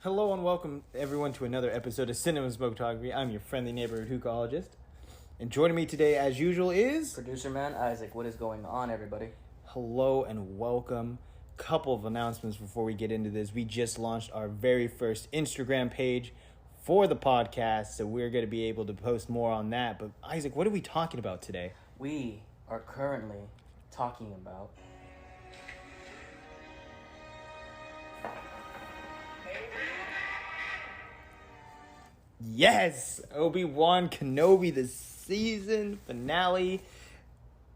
Hello and welcome everyone to another episode of Cinema Smoketography. I'm your friendly neighborhood hookahology. And joining me today, as usual, is... Producer man, Isaac. What is going on, everybody? Hello and welcome. Couple of announcements before we get into this. We just launched our very first Instagram page for the podcast, so we're going to be able to post more on that. But Isaac, what are we talking about today? We are currently talking about... Yes! ObiWan Kenobi, the season finale.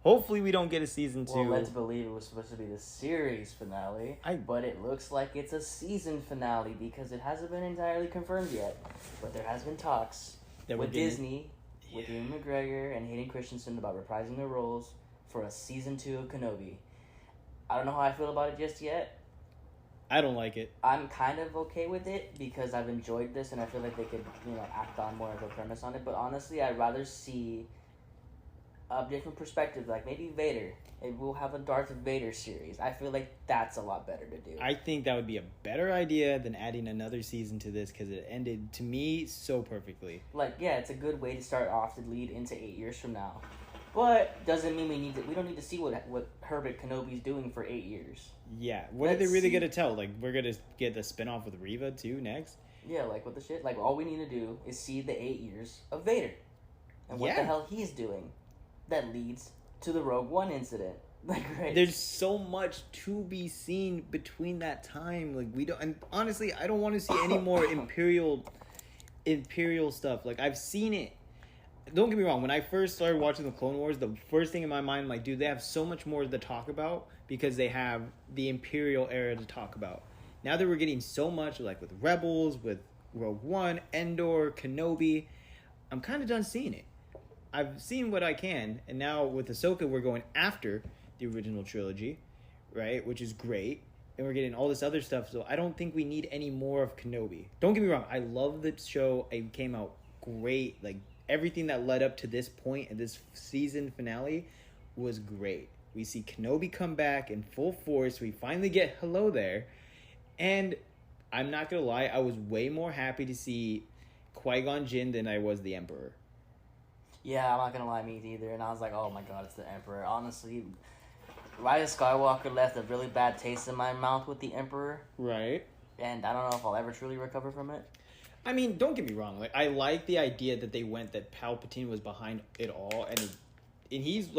Hopefully we don't get a season 2. Well, let's believe it was supposed to be the series finale, but it looks like it's a season finale because it hasn't been entirely confirmed yet. But there has been talks with Disney, with Ewan McGregor and Hayden Christensen about reprising their roles for a season 2 of Kenobi. I don't know how I feel about it just yet. I don't like it. I'm kind of okay with it because I've enjoyed this and I feel like they could, act on more of a premise on it. But honestly, I'd rather see a different perspective, like maybe Vader. We'll have a Darth Vader series. I feel like that's a lot better to do. I think that would be a better idea than adding another season to this because it ended, to me, so perfectly. It's a good way to start off to lead into 8 years from now. But doesn't mean we don't need to see what Herbert Kenobi's doing for 8 years. Yeah. What are they really going to tell? Like, we're going to get the spinoff with Reva, too, next? Yeah, what the shit? All we need to do is see the 8 years of Vader. And what the hell he's doing that leads to the Rogue One incident. Right? There's so much to be seen between that time. And honestly, I don't want to see any more Imperial stuff. I've seen it. Don't get me wrong, when I first started watching the Clone Wars, the first thing in my mind, dude, they have so much more to talk about because they have the Imperial era to talk about. Now that we're getting so much, with Rebels, with Rogue One, Endor, Kenobi, I'm kind of done seeing it. I've seen what I can, and now with Ahsoka, we're going after the original trilogy, right, which is great, and we're getting all this other stuff, so I don't think we need any more of Kenobi. Don't get me wrong, I love the show. It came out great, everything that led up to this point and this season finale was great. We see Kenobi come back in full force. We finally get hello there. And I'm not going to lie, I was way more happy to see Qui-Gon Jinn than I was the Emperor. Yeah, I'm not going to lie, me either. And I was like, oh my god, it's the Emperor. Honestly, Rise of Skywalker left a really bad taste in my mouth with the Emperor. Right. And I don't know if I'll ever truly recover from it. I mean, don't get me wrong. I like the idea that they went that Palpatine was behind it all, and he's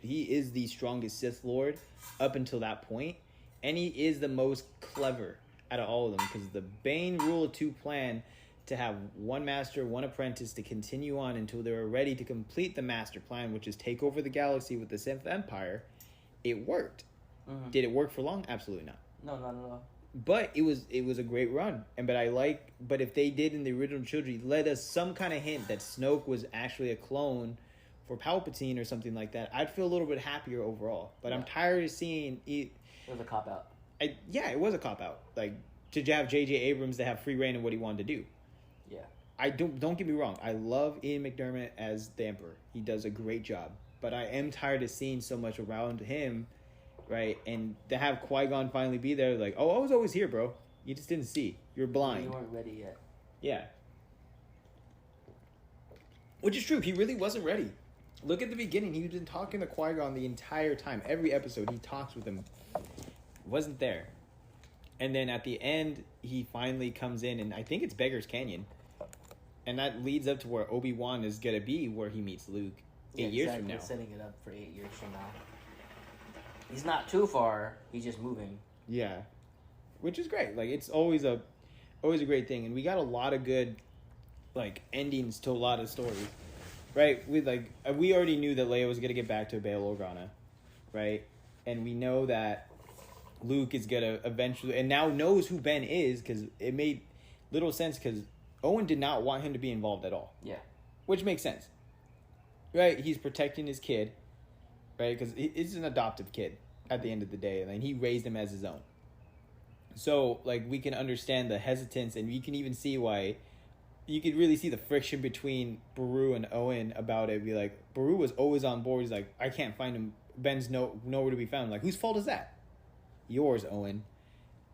he is the strongest Sith Lord up until that point, and he is the most clever out of all of them because the Bane Rule of Two plan to have one master, one apprentice to continue on until they were ready to complete the master plan, which is take over the galaxy with the Sith Empire. It worked. Mm-hmm. Did it work for long? Absolutely not. No, not at all. But it was a great run, but if they did in the original trilogy, let us some kind of hint that Snoke was actually a clone for Palpatine or something like that, I'd feel a little bit happier overall. But yeah. I'm tired of seeing it. It was a cop out. It was a cop out. To have J.J. Abrams to have free reign of what he wanted to do. Yeah. Don't get me wrong. I love Ian McDiarmid as the Emperor. He does a great job. But I am tired of seeing so much around him. Right, and to have Qui-Gon finally be there, I was always here, bro. You just didn't see. You're blind. You weren't ready yet. Yeah. Which is true. He really wasn't ready. Look at the beginning. He's been talking to Qui-Gon the entire time. Every episode, he talks with him. Wasn't there. And then at the end, he finally comes in, and I think it's Beggar's Canyon. And that leads up to where Obi-Wan is going to be, where he meets Luke 8 years from now. Setting it up for 8 years from now. He's not too far. He's just moving. Yeah. Which is great. It's always a great thing. And we got a lot of good, endings to a lot of stories. Right? We already knew that Leia was going to get back to Bail Organa. Right? And we know that Luke is going to eventually, and now knows who Ben is, because it made little sense, because Owen did not want him to be involved at all. Yeah. Which makes sense. Right? He's protecting his kid. Right, because it's an adoptive kid at the end of the day, and he raised him as his own. So, we can understand the hesitance, and you can even see why. You could really see the friction between Beru and Owen about it. Beru was always on board. He's I can't find him. Ben's nowhere to be found. Whose fault is that? Yours, Owen.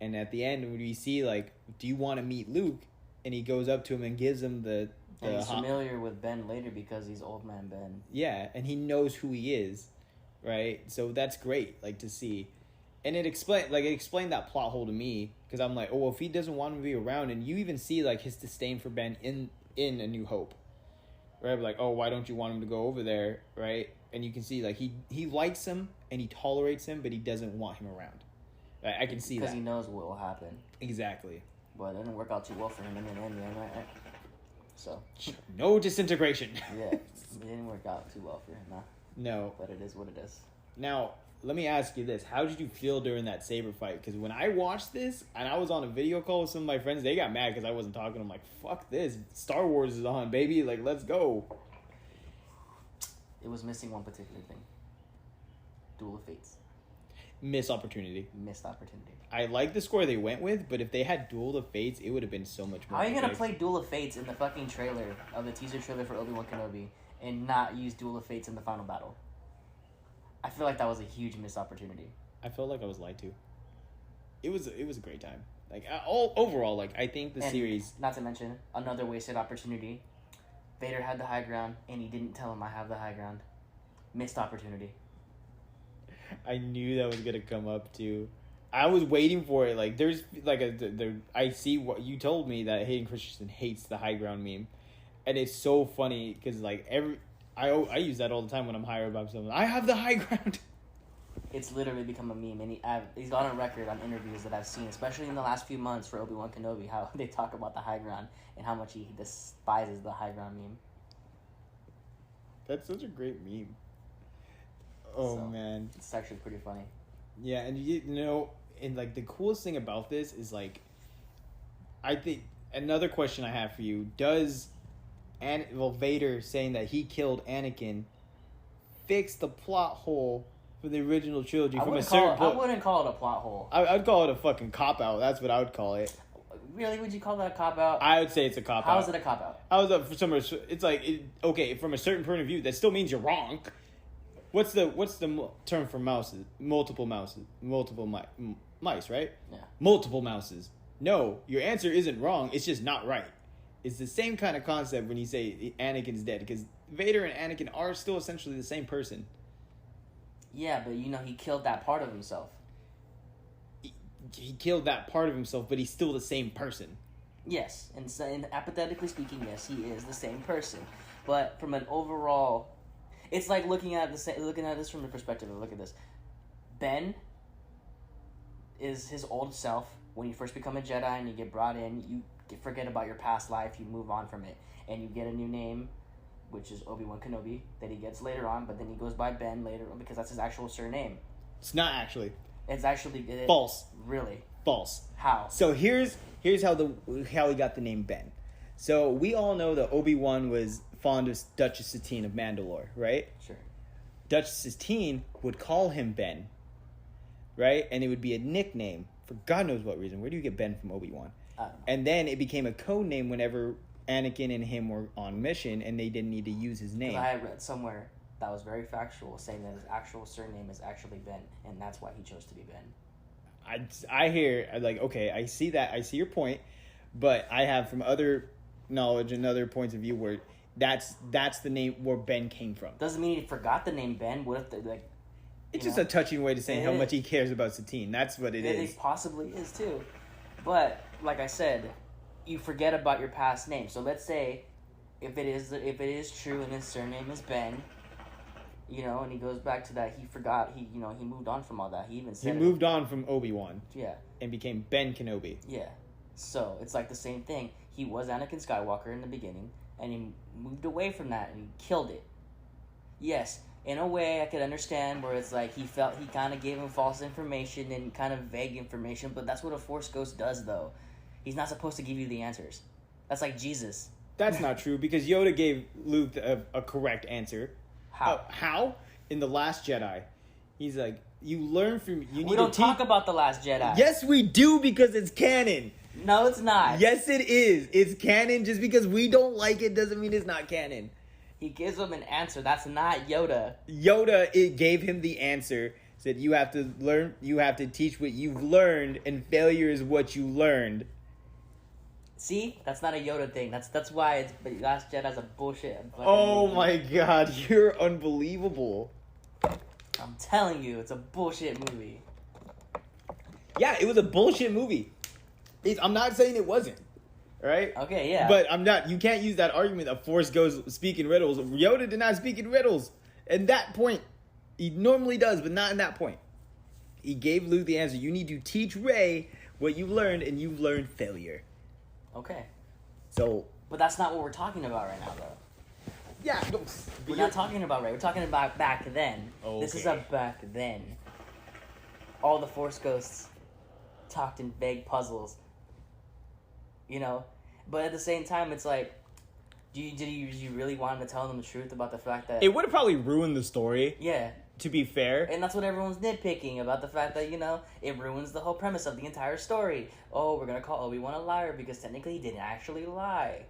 And at the end, when we see, like, do you want to meet Luke? And he goes up to him and gives him the and he's familiar with Ben later because he's Old Man Ben. Yeah, and he knows who he is, right? So that's great, like, to see. And it explained that plot hole to me, because I'm like, oh, well, if he doesn't want him to be around, and you even see, like, his disdain for Ben in A New Hope, right? Like, oh, why don't you want him to go over there, right? And you can see, like, he likes him, and he tolerates him, but he doesn't want him around. Right? I can see that. Because he knows what will happen. Exactly. But it didn't work out too well for him in the end, right? So. No disintegration. Yeah, it didn't work out too well for him, huh? No. But it is what it is. Now, let me ask you this. How did you feel during that saber fight? Because when I watched this, and I was on a video call with some of my friends, they got mad because I wasn't talking. I'm like, fuck this. Star Wars is on, baby. Like, let's go. It was missing one particular thing. Duel of Fates. Missed opportunity. I like the score they went with, but if they had Duel of Fates, it would have been so much more. How are you going to play Duel of Fates in the fucking trailer of the teaser trailer for ObiWan Kenobi and not use Duel of Fates in the final battle? I feel like that was a huge missed opportunity. I felt like I was lied to. It was a great time. Like, overall, like, I think the series... Not to mention, another wasted opportunity. Vader had the high ground, and he didn't tell him I have the high ground. Missed opportunity. I knew that was going to come up, too. I was waiting for it. Like, there's, like, I see what you told me, that Hayden Christensen hates the high ground meme. And it's so funny, because, like, I use that all the time when I'm higher about something. I have the high ground. It's literally become a meme, and he's gone on record on interviews that I've seen, especially in the last few months for ObiWan Kenobi, how they talk about the high ground and how much he despises the high ground meme. That's such a great meme. Oh, so, man. It's actually pretty funny. Yeah, and you know, and, like, the coolest thing about this is, like, I think, another question I have for you, does Vader saying that he killed Anakin fix the plot hole for the original trilogy from a certain point? I wouldn't call it a plot hole. I'd call it a fucking cop-out. That's what I would call it. Really? Would you call that a cop-out? I would say it's a cop-out. How is it a cop-out? For some, it's like, okay, from a certain point of view, that still means you're wrong. What's the term for mouses? Multiple mice, right? Yeah. Multiple mouses. No, your answer isn't wrong. It's just not right. It's the same kind of concept when you say Anakin's dead, because Vader and Anakin are still essentially the same person. Yeah, but you know he killed that part of himself. He killed that part of himself, but he's still the same person. Yes, and hypothetically speaking, yes, he is the same person. But from an overall, it's like looking at this from the perspective of, look at this. Ben is his old self. When you first become a Jedi and you get brought in, you forget about your past life, you move on from it, and you get a new name, which is ObiWan Kenobi, that he gets later on, but then he goes by Ben later on because that's his actual surname. It's not actually. It's actually false. Really? False. How? So here's how he got the name Ben. So we all know that Obi-Wan was fond of Duchess Satine of Mandalore, right? Sure. Duchess Satine would call him Ben, right? And it would be a nickname for God knows what reason. Where do you get Ben from Obi-Wan? And then it became a code name whenever Anakin and him were on mission and they didn't need to use his name. I read somewhere that was very factual, saying that his actual surname is actually Ben, and that's why he chose to be Ben. I hear, like, okay, I see that, I see your point, but I have from other knowledge and other points of view where that's the name where Ben came from. Doesn't mean he forgot the name Ben. What if it's just a touching way to say how much he cares about Satine. That's what it is. It possibly is too, but like I said, you forget about your past name. So let's say if it is true and his surname is Ben, and he goes back to that, he forgot, he moved on from all that. He even said he moved on from Obi-Wan. Yeah. And became Ben Kenobi. Yeah. So it's like the same thing. He was Anakin Skywalker in the beginning, and he moved away from that and he killed it. Yes, in a way I could understand where it's like he felt he kind of gave him false information and kind of vague information, but that's what a Force Ghost does, though. He's not supposed to give you the answers. That's like Jesus. That's not true, because Yoda gave Luke a correct answer. How? How? In The Last Jedi. He's like, you learn from... We don't talk about The Last Jedi. Yes, we do, because it's canon. No, it's not. Yes, it is. It's canon. Just because we don't like it doesn't mean it's not canon. He gives him an answer. That's not Yoda. Yoda, it gave him the answer Said you have to learn. You have to teach what you've learned, and failure is what you learned. See, that's not a Yoda thing. That's why it's Last Jedi's a bullshit. Oh movie. My god, you're unbelievable. I'm telling you, it's a bullshit movie. Yeah, it was a bullshit movie. I'm not saying it wasn't. Right? Okay, yeah. But I'm not. You can't use that argument that Force Ghost speak in riddles. Yoda did not speak in riddles. At that point, he normally does, but not in that point. He gave Luke the answer. You need to teach Rey what you learned, and you've learned failure. Okay. So. But that's not what we're talking about right now, though. Yeah. No, we're not talking about Rey. We're talking about back then. Okay. This is a back then. All the Force Ghosts talked in vague puzzles. You know? But at the same time, it's like, did you really want to tell them the truth about the fact that... It would have probably ruined the story. Yeah. To be fair. And that's what everyone's nitpicking about the fact that, it ruins the whole premise of the entire story. Oh, we're going to call Obi-Wan a liar because technically he didn't actually lie.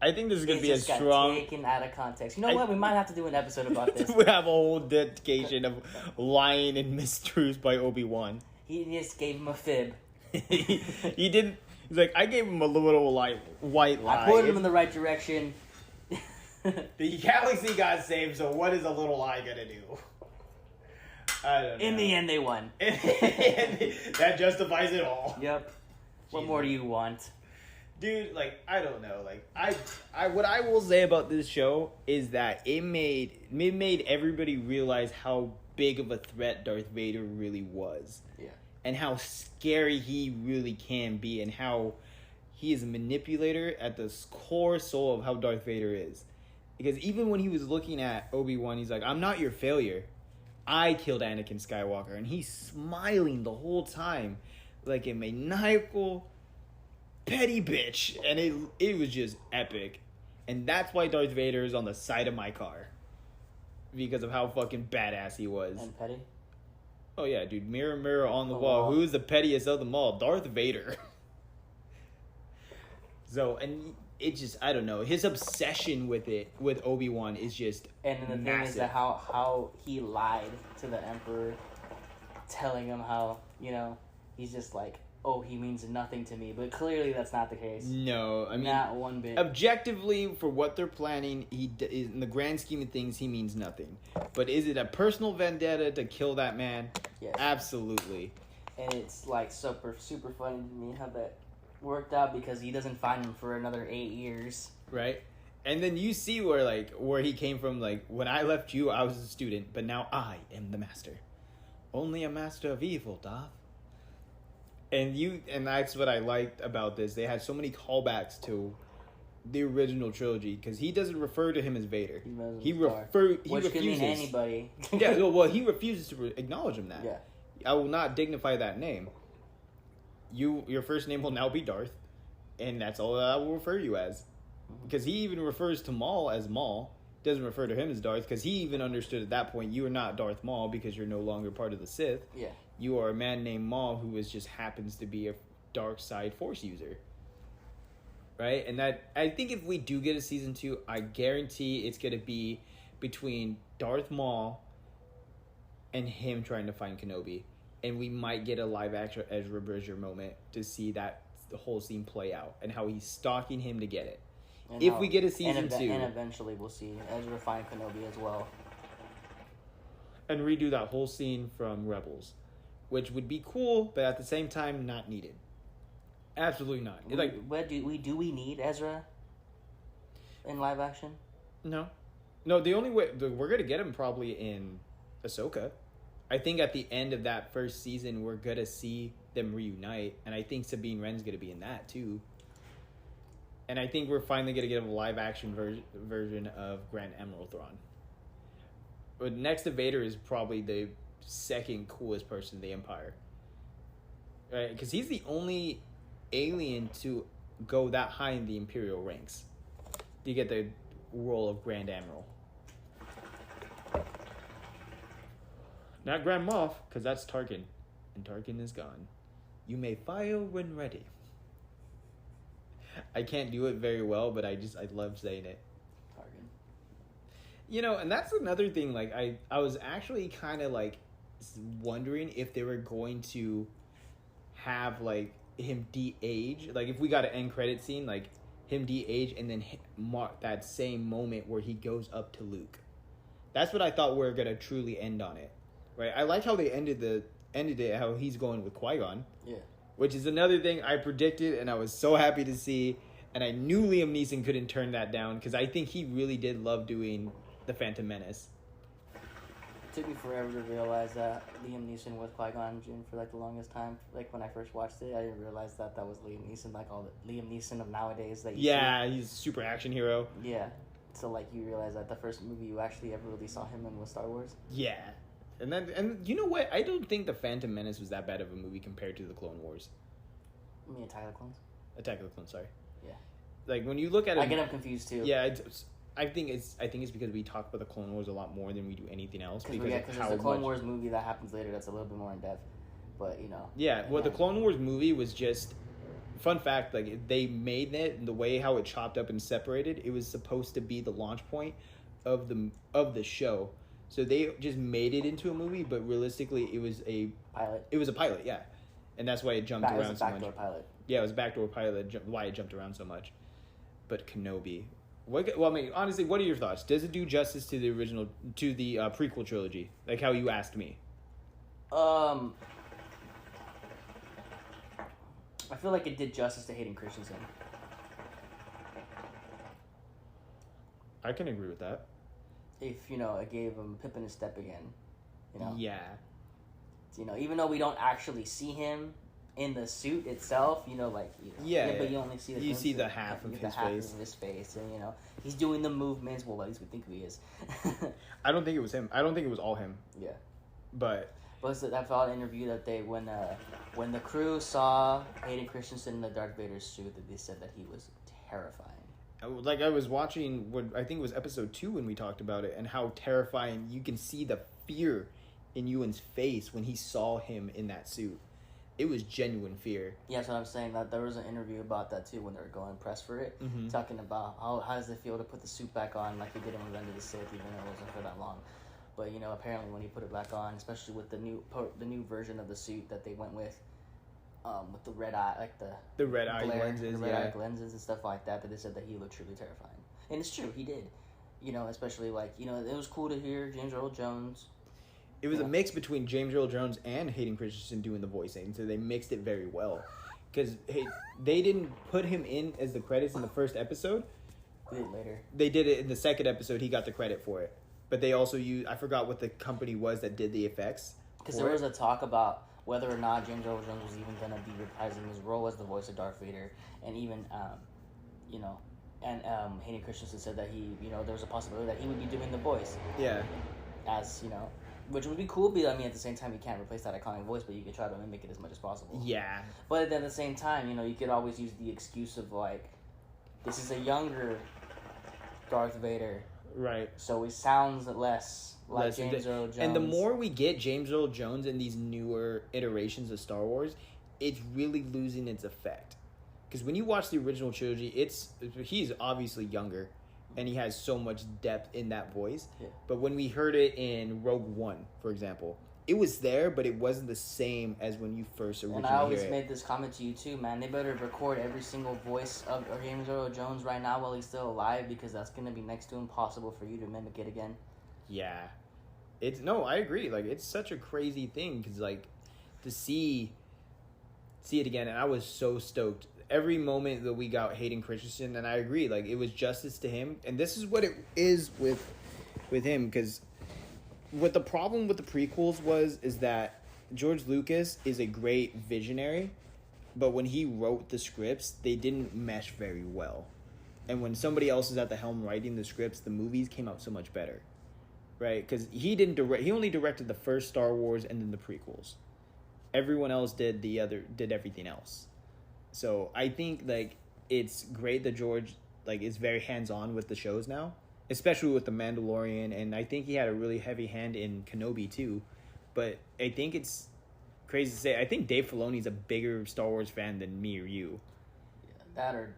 I think this is going to be a strong... Got taken out of context. You know what? We might have to do an episode about this. We have a whole dedication of lying and mistruths by Obi-Wan. He just gave him a fib. He didn't... He's like, I gave him a little white lie. I pointed him in the right direction. The galaxy got saved, so what is a little lie gonna do? I don't know. In the end, they won. That justifies it all. Yep. What more do you want? Dude, like, I don't know. Like, I what I will say about this show is that it made everybody realize how big of a threat Darth Vader really was. Yeah. And how scary he really can be, and how he is a manipulator at the core soul of how Darth Vader is. Because even when he was looking at Obi-Wan, he's like, I'm not your failure. I killed Anakin Skywalker. And he's smiling the whole time like a maniacal, petty bitch. And it was just epic. And that's why Darth Vader is on the side of my car. Because of how fucking badass he was. And petty? Oh yeah, dude. Mirror, mirror on the wall. Who's the pettiest of them all? Darth Vader. So, and it just, I don't know. His obsession with Obi-Wan is just And then the massive. thing is that how he lied to the Emperor, telling him how, he's just like, oh, he means nothing to me. But clearly that's not the case. No, I mean... Not one bit. Objectively, for what they're planning, in the grand scheme of things, he means nothing. But is it a personal vendetta to kill that man? Yes. Absolutely. And it's, like, super, super funny to me how that worked out because he doesn't find him for another 8 years. Right? And then you see where he came from, like, when I left you, I was a student, but now I am the master. Only a master of evil, Darth. And that's what I liked about this. They had so many callbacks to the original trilogy because he doesn't refer to him as Vader. He refuses. Which can mean anybody. Yeah, well, he refuses to acknowledge him that. Yeah. I will not dignify that name. Your first name will now be Darth, and that's all that I will refer you as. Because he even refers to Maul as Maul. Doesn't refer to him as Darth because he even understood at that point you are not Darth Maul because you're no longer part of the Sith. Yeah. You are a man named Maul who just happens to be a dark side Force user. Right? And that, I think if we do get a season 2, I guarantee it's going to be between Darth Maul and him trying to find Kenobi. And we might get a live action Ezra Bridger moment to see that the whole scene play out and how he's stalking him to get it. And if we get a season 2. And eventually we'll see Ezra find Kenobi as well. And redo that whole scene from Rebels. Which would be cool, but at the same time, not needed. Absolutely not. Do we need Ezra in live action? No. The only way... We're going to get him probably in Ahsoka. I think at the end of that first season, we're going to see them reunite. And I think Sabine Wren's going to be in that, too. And I think we're finally going to get a live action version of Grand Admiral Thrawn. But next to Vader is probably the second coolest person in the Empire. Right? Because he's the only alien to go that high in the Imperial ranks. You get the role of Grand Admiral. Not Grand Moff, because that's Tarkin. And Tarkin is gone. You may fire when ready. I can't do it very well, but I love saying it. Tarkin. And that's another thing, like, I was actually kind of, like, wondering if they were going to have like him de-age, like if we got an end credit scene, like him de-age and then mark that same moment where he goes up to Luke. That's what I thought we were gonna truly end on it, right? I like how they ended it, how he's going with Qui-Gon. Yeah. Which is another thing I predicted, and I was so happy to see. And I knew Liam Neeson couldn't turn that down because I think he really did love doing the Phantom Menace. It took me forever to realize that Liam Neeson was Qui-Gon Jinn for like the longest time. Like when I first watched it, I didn't realize that was Liam Neeson, like all the Liam Neeson of nowadays. That he's a super action hero. Yeah, so like you realize that the first movie you actually ever really saw him in was Star Wars. Yeah, and you know what? I don't think the Phantom Menace was that bad of a movie compared to the Clone Wars. I mean, Attack of the Clones. Attack of the Clones. Sorry. Yeah. Like when you look at it, I get them confused too. Yeah, I think it's because we talk about the Clone Wars a lot more than we do anything else. Because there's the Clone Wars movie that happens later that's a little bit more in depth, but you know. Yeah, well, the Clone Wars movie was just fun fact. Like they made it and the way how it chopped up and separated, it was supposed to be the launch point of the show. So they just made it into a movie, but realistically, it was a pilot. It was a pilot, yeah, and that's why it jumped around so much. It was a backdoor pilot. Yeah, it was a backdoor pilot. Why it jumped around so much. But Kenobi, well, I mean, honestly, what are your thoughts? Does it do justice to the prequel trilogy, like how you asked me? I feel like it did justice to Hayden Christensen. I can agree with that. If it gave him pip in his step again, Yeah. Even though we don't actually see him in the suit itself, but you only see the half of his face, and he's doing the movements. Well, at least we think he is. I don't think it was him. I don't think it was all him. Yeah, but I saw an interview that when the crew saw Hayden Christensen in the Darth Vader suit, that they said that he was terrifying. Like I was watching what I think it was episode 2 when we talked about it, and how terrifying you can see the fear in Ewan's face when he saw him in that suit. It was genuine fear. Yeah, that's what I'm saying. That there was an interview about that too when they were going press for it, talking about how does it feel to put the suit back on like he did in Revenge of the Sith, even though it wasn't for that long. But apparently when he put it back on, especially with the new version of the suit that they went with the red eye, like the red eye lenses, eye lenses and stuff like that they said that he looked truly terrifying, and it's true, he did. Especially it was cool to hear James Earl Jones. It was a mix between James Earl Jones and Hayden Christensen doing the voicing, so they mixed it very well. Because they didn't put him in as the credits in the first episode. They did later. They did it in the second episode. He got the credit for it. But they also used, I forgot what the company was that did the effects. Because there was a talk about whether or not James Earl Jones was even going to be reprising his role as the voice of Darth Vader. And even, Hayden Christensen said that there was a possibility that he would be doing the voice. Yeah. As, which would be cool, but at the same time, you can't replace that iconic voice, but you can try to mimic it as much as possible. Yeah. But at the same time, you could always use the excuse of, this is a younger Darth Vader. Right. So he sounds less like James Earl Jones. And the more we get James Earl Jones in these newer iterations of Star Wars, it's really losing its effect. Because when you watch the original trilogy, he's obviously younger. And he has so much depth in that voice. Yeah. But when we heard it in Rogue One, for example, it was there, but it wasn't the same as when you first originally heard it. And I always made this comment to you too, man. They better record every single voice of James Earl Jones right now while he's still alive, because that's going to be next to impossible for you to mimic it again. Yeah. I agree. It's such a crazy thing, because, to see it again, and I was so stoked. Every moment that we got Hayden Christensen, and I agree, it was justice to him. And this is what it is with him, because what the problem with the prequels is that George Lucas is a great visionary, but when he wrote the scripts, they didn't mesh very well. And when somebody else is at the helm writing the scripts, the movies came out so much better, right? Because he only directed the first Star Wars and then the prequels. Everyone else did everything else. So I think it's great that George is very hands-on with the shows now, especially with The Mandalorian, and I think he had a really heavy hand in Kenobi too. But I think it's crazy to say, I think Dave Filoni's a bigger Star Wars fan than me or you. Yeah, that or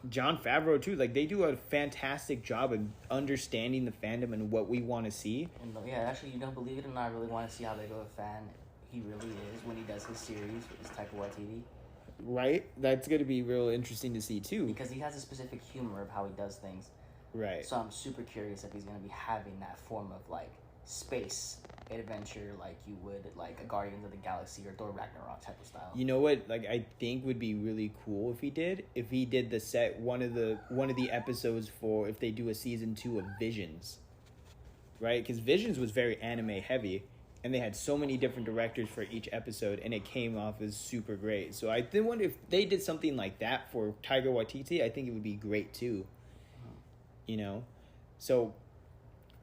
Jon Favreau too. Like, they do a fantastic job of understanding the fandom and what we want to see. And yeah, actually, you don't believe it or not, I really want to see how big of a fan he really is when he does his series with his Taika Waititi. Right? That's going to be real interesting to see too. Because he has a specific humor of how he does things. Right. So I'm super curious if he's going to be having that form of, like, space adventure like you would, like, a Guardians of the Galaxy or Thor Ragnarok type of style. You know what, like, I think would be really cool if he did the set one of the episodes for if they do a season 2 of Visions, right? Because Visions was very anime heavy, and they had so many different directors for each episode, and it came off as super great. So I think wonder if they did something like that for Taika Waititi, I think it would be great too. You know, so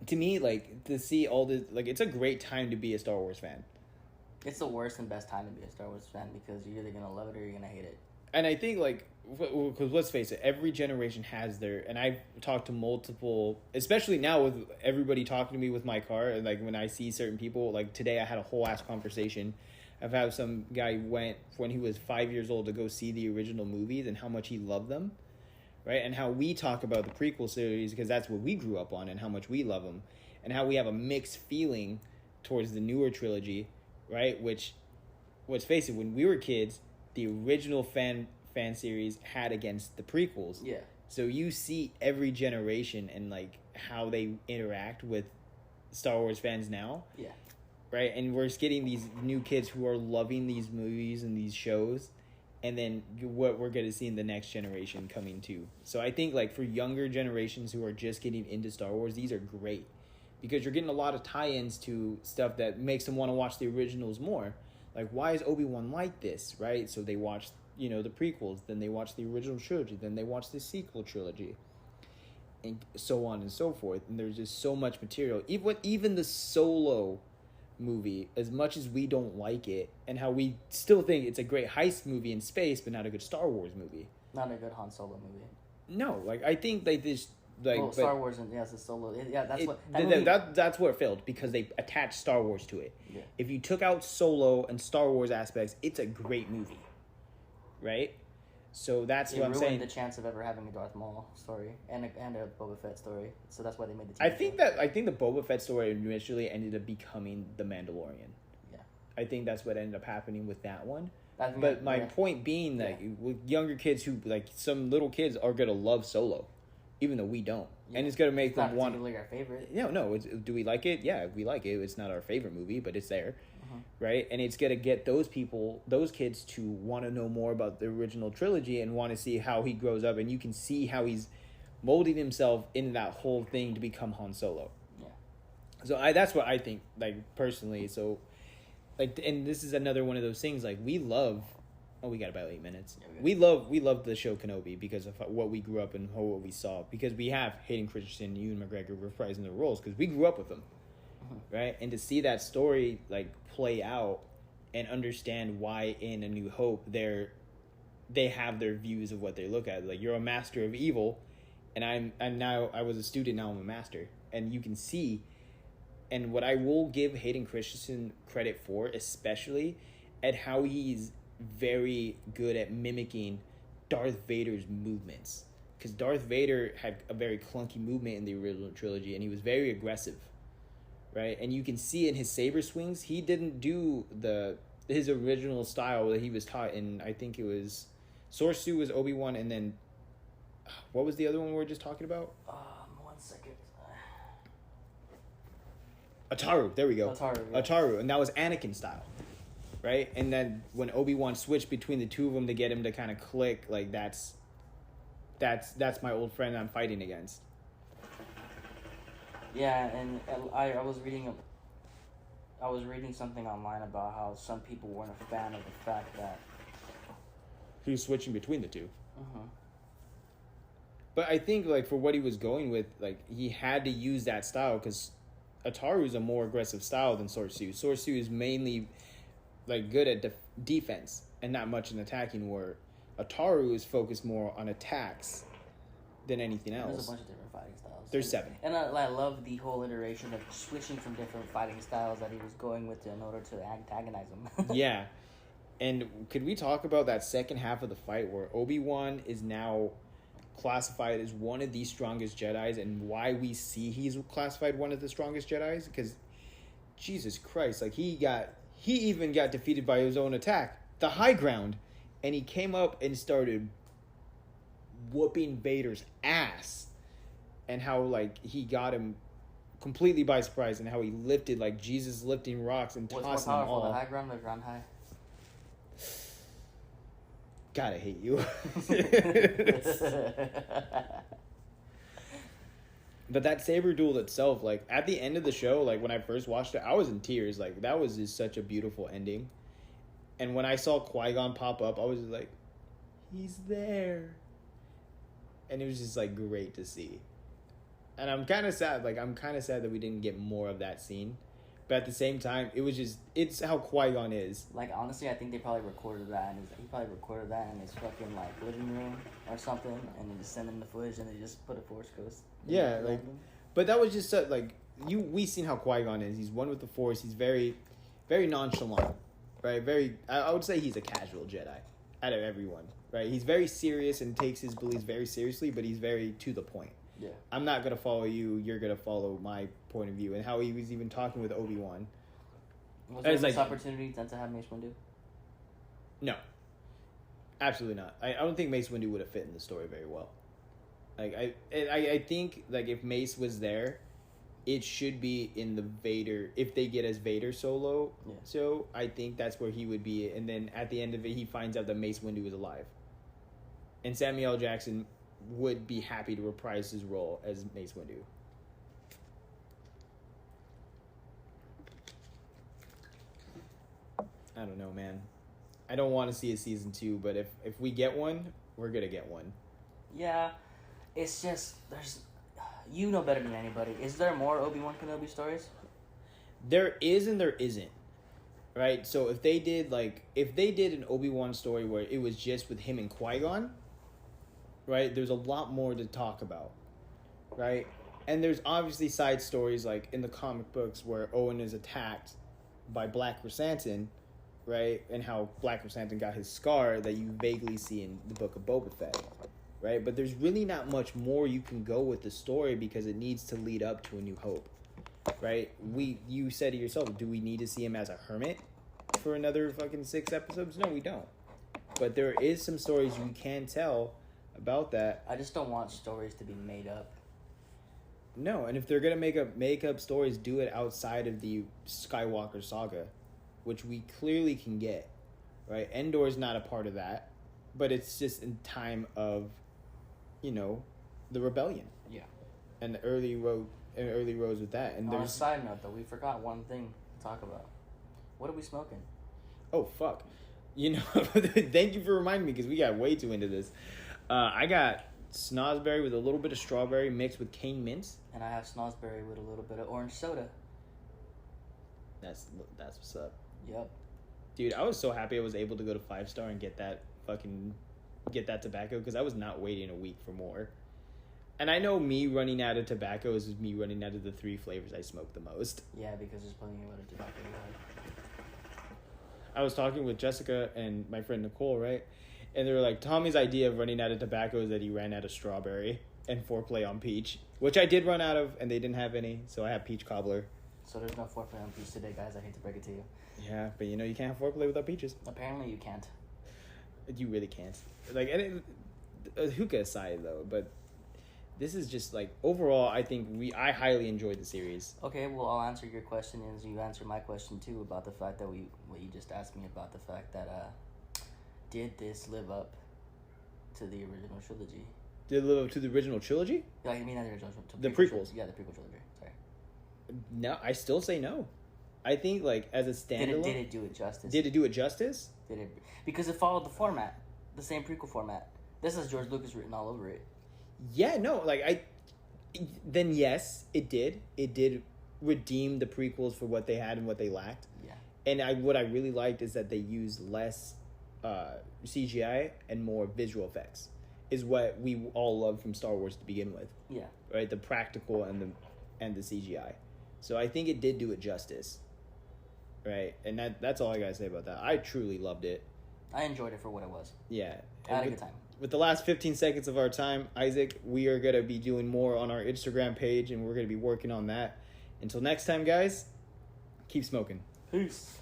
to me, like, to see all this, like, it's a great time to be a Star Wars fan. It's the worst and best time to be a Star Wars fan because you're either going to love it or you're going to hate it. And I think, like, because let's face it, every generation has their, and I've talked to multiple, especially now with everybody talking to me with my car, and, like, when I see certain people, like, today I had a whole ass conversation. I've had some guy went when he was 5 years old to go see the original movies and how much he loved them. Right, and how we talk about the prequel series because that's what we grew up on and how much we love them, and how we have a mixed feeling towards the newer trilogy, right? Which, let's face it, when we were kids, the original fan series had against the prequels. Yeah. So you see every generation and, like, how they interact with Star Wars fans now. Yeah. Right, and we're just getting these new kids who are loving these movies and these shows. And then what we're going to see in the next generation coming too. So I think, like, for younger generations who are just getting into Star Wars, these are great. Because you're getting a lot of tie-ins to stuff that makes them want to watch the originals more. Like, why is Obi-Wan like this, right? So they watch, you know, the prequels. Then they watch the original trilogy. Then they watch the sequel trilogy. And so on and so forth. And there's just so much material. Even the Solo movie, as much as we don't like it, and how we still think it's a great heist movie in space, but not a good Star Wars movie. Not a good Han Solo movie. No, like, I think they just, like, well, Star Wars and yes, it's Solo. Yeah, that's what that's where it failed because they attached Star Wars to it. Yeah. If you took out Solo and Star Wars aspects, it's a great movie, right? So that's what I'm saying. It ruined the chance of ever having a Darth Maul story and a Boba Fett story. So that's why they made the. I think the Boba Fett story initially ended up becoming the Mandalorian. Yeah. I think that's what ended up happening with that one. But my point being that with younger kids who, like, some little kids are gonna love Solo, even though we don't, and it's gonna make them want. It's not our favorite. No. Do we like it? Yeah, we like it. It's not our favorite movie, but it's there. Right, and it's gonna get those kids to want to know more about the original trilogy and want to see how he grows up, and you can see how he's molding himself into that whole thing to become Han Solo. Yeah. So that's what I think, like, personally. So, like, and this is another one of those things, like, we love. Oh, we got about 8 minutes. Yeah, we love the show Kenobi because of what we grew up and what we saw, because we have Hayden Christensen, Ewan McGregor reprising their roles because we grew up with them. Right, and to see that story, like, play out and understand why in A New Hope they have their views of what they look at. Like, you're a master of evil, and I was a student, now I'm a master, and you can see. And what I will give Hayden Christensen credit for, especially, at how he's very good at mimicking Darth Vader's movements, because Darth Vader had a very clunky movement in the original trilogy, and he was very aggressive. Right, and you can see in his saber swings, he didn't do his original style that he was taught in. I think it was Sorsu was Obi-Wan, and then what was the other one we were just talking about? 1 second. Ataru. There we go. Ataru. Yeah. Ataru, and that was Anakin style, right? And then when Obi-Wan switched between the two of them to get him to kind of click, like, that's my old friend I'm fighting against. Yeah, and I was reading something online about how some people weren't a fan of the fact that he was switching between the two. Uh-huh. But I think, like, for what he was going with, like, he had to use that style because Ataru is a more aggressive style than Sorsu. Sorsu is mainly, like, good at defense and not much in attacking, where Ataru is focused more on attacks than anything else. There's a bunch of different fighting styles. There's 7. And I love the whole iteration of switching from different fighting styles that he was going with in order to antagonize him. Yeah. And could we talk about that second half of the fight where Obi-Wan is now classified as one of the strongest Jedis, and why we see he's classified one of the strongest Jedis? Because Jesus Christ, like he even got defeated by his own attack, the high ground, and he came up and started whooping Vader's ass, and how like he got him completely by surprise, and how he lifted like Jesus lifting rocks and tossing them all. What's more powerful, the high ground or ground high? God, I hate you. But that saber duel itself, like at the end of the show, like when I first watched it, I was in tears. Like that was just such a beautiful ending. And when I saw Qui-Gon pop up, I was just like, he's there. And it was just like great to see. And I'm kind of sad. Like I'm kind of sad that we didn't get more of that scene. But at the same time, it's how Qui-Gon is. Like, honestly, I think they probably recorded that, he probably recorded that in his fucking, like, living room or something, and they just sent him the footage, and they just put a Force Ghost. Yeah, like, but that was just, like, we seen how Qui-Gon is. He's one with the Force. He's very, very nonchalant, right? I would say he's a casual Jedi out of everyone, right? He's very serious and takes his beliefs very seriously, but he's very to the point. Yeah. I'm not going to follow you. You're going to follow my point of view. And how he was even talking with Obi-Wan. Was there this opportunity to have Mace Windu? No. Absolutely not. I don't think Mace Windu would have fit in the story very well. Like I think like if Mace was there, it should be in the Vader. If they get as Vader solo, yeah. So I think that's where he would be. And then at the end of it, he finds out that Mace Windu is alive. And Samuel L. Jackson would be happy to reprise his role as Mace Windu. I don't know, man. I don't want to see a season 2, but if we get one, we're gonna get one. Yeah, it's just you know better than anybody. Is there more Obi-Wan Kenobi stories? There is and there isn't. Right? So if they did an Obi-Wan story where it was just with him and Qui-Gon, right, there's a lot more to talk about, right? And there's obviously side stories like in the comic books where Owen is attacked by Black Chrysanthemum, right? And how Black Chrysanthemum got his scar that you vaguely see in the book of Boba Fett, right? But there's really not much more you can go with the story because it needs to lead up to A New Hope, right? You said to yourself, do we need to see him as a hermit for another fucking 6 episodes? No, we don't. But there is some stories you can tell about that. I just don't want stories to be made up. No, and if they're gonna make up stories, do it outside of the Skywalker saga, which we clearly can get, right? Endor's not a part of that, but it's just in time of, the rebellion. Yeah. And the early roads with that. And on a side note, though, we forgot one thing to talk about. What are we smoking? Oh fuck! Thank you for reminding me because we got way too into this. I got snozberry with a little bit of strawberry mixed with cane mints. And I have snozberry with a little bit of orange soda. That's what's up. Yep. Dude, I was so happy I was able to go to 5 Star and get that tobacco because I was not waiting a week for more. And I know me running out of tobacco is me running out of the 3 flavors I smoke the most. Yeah, because there's plenty of other tobacco. I was talking with Jessica and my friend Nicole, right? And they were like, Tommy's idea of running out of tobacco is that he ran out of strawberry and foreplay on peach, which I did run out of, and they didn't have any, so I have peach cobbler. So there's no foreplay on peach today, guys. I hate to break it to you. Yeah, but you can't have foreplay without peaches. Apparently you can't. You really can't. Like, hookah aside, though, but this is just, like, overall, I think I highly enjoyed the series. Okay, well, I'll answer your question as you answer my question, too, about the fact that what you just asked me about the fact that, did this live up to the original trilogy? Did it live up to the original trilogy? Like, I mean, not the original trilogy. The prequels. Yeah, the prequel trilogy. Sorry. No, I still say no. I think, like, as a standalone... Did it do it justice? Did it do it justice? Because it followed the format. The same prequel format. This has George Lucas written all over it. Yeah, no, like, then yes, it did. It did redeem the prequels for what they had and what they lacked. Yeah. And what I really liked is that they used less CGI and more visual effects. Is what we all loved from Star Wars to begin with. Yeah. Right? The practical and the CGI. So I think it did do it justice. Right? And that's all I gotta say about that. I truly loved it. I enjoyed it for what it was. Yeah. I had a good time. With the last 15 seconds of our time, Isaac, we are going to be doing more on our Instagram page, and we're going to be working on that. Until next time, guys, keep smoking. Peace.